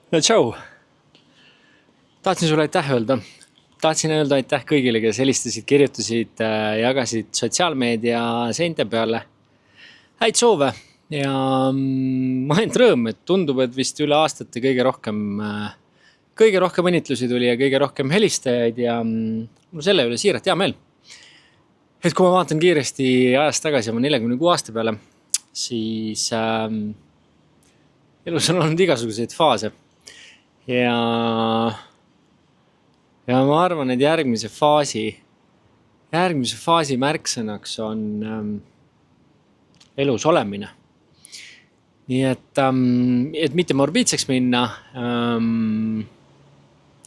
No tšau, tahtsin sulle aitäh öelda. Tahtsin öelda aitäh kõigile, kes helistasid, kirjutasid, jagasid sotsiaalmeedia seinte peale häid soove. Ja ma ainult rõõm, et tundub, et vist üle aastate kõige rohkem õnnitlusi tuli ja kõige rohkem helistajaid ja mul selle üle siiralt hea meel. Et kui ma vaatan kiiresti ajast tagasi oma 46 aasta peale, siis elus on olnud igasuguseid faase. Ja, ja ma arvan, et järgmise faasi märksõnaks on elus olemine. Nii et mitte morbiidseks minna,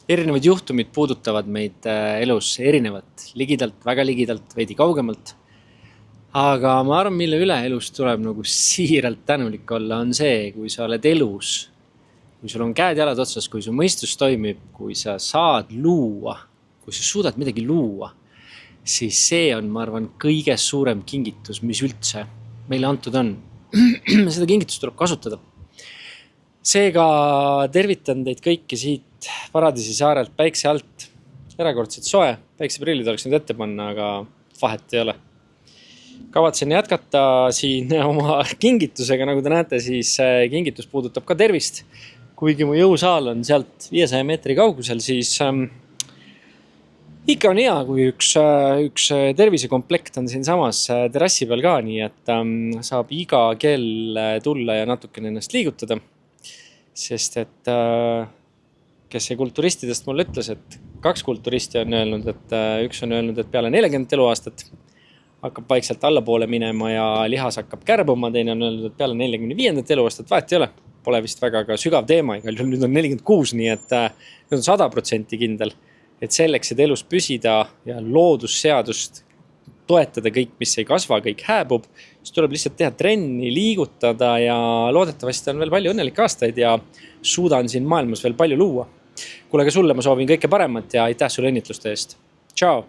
erinevad juhtumid puudutavad meid elus erinevat, ligidalt, väga ligidalt, veidi kaugemalt. Aga ma arvan, mille üle elus tuleb nagu siiralt tänulik olla, on see, kui sa oled elus, kui sul on käed-jalad otsas, kui su mõistus toimib, kui sa saad luua, kui sa suudad midagi luua, siis see on, ma arvan, kõige suurem kingitus, mis üldse meile antud on. Seda kingitust tuleb kasutada. Seega tervitan teid kõiki siit Paradiisi saarelt päikse alt. Erakordselt soe, päikseprillid oleks nüüd ette panna, aga vahet ei ole. Kavatsen jätkata siin oma kingitusega, nagu te näete, siis kingitus puudutab ka tervist. Kuigi mu jõusaal on sealt 500 meetri kaugusel, siis ikka on hea, kui üks tervisekomplekt on siin samas terrassi peal ka, nii et saab iga kell tulla ja natukene ennast liigutada. Sest et kes see kulturistidest mulle ütles, et 2 kulturisti on öelnud, et üks on öelnud, et peale 40 eluaastat hakkab vaikselt allapoole minema ja lihas hakkab kärbuma, teine on öelnud, et peale 45 eluaastat vahet ei ole. Pole vist väga ka sügav teema, igal juhul nüüd on 46, nii et nüüd on 100% kindel. Et selleks, et elus püsida ja loodusseadust toetada kõik, mis ei kasva, kõik hääbub, siis tuleb lihtsalt teha trenni, liigutada ja loodetavasti on veel palju õnnelikke aastaid ja suudan siin maailmas veel palju luua. Kuule, ka sulle ma soovin kõike paremat ja aitäh sulle õnnitluste eest. Tšau!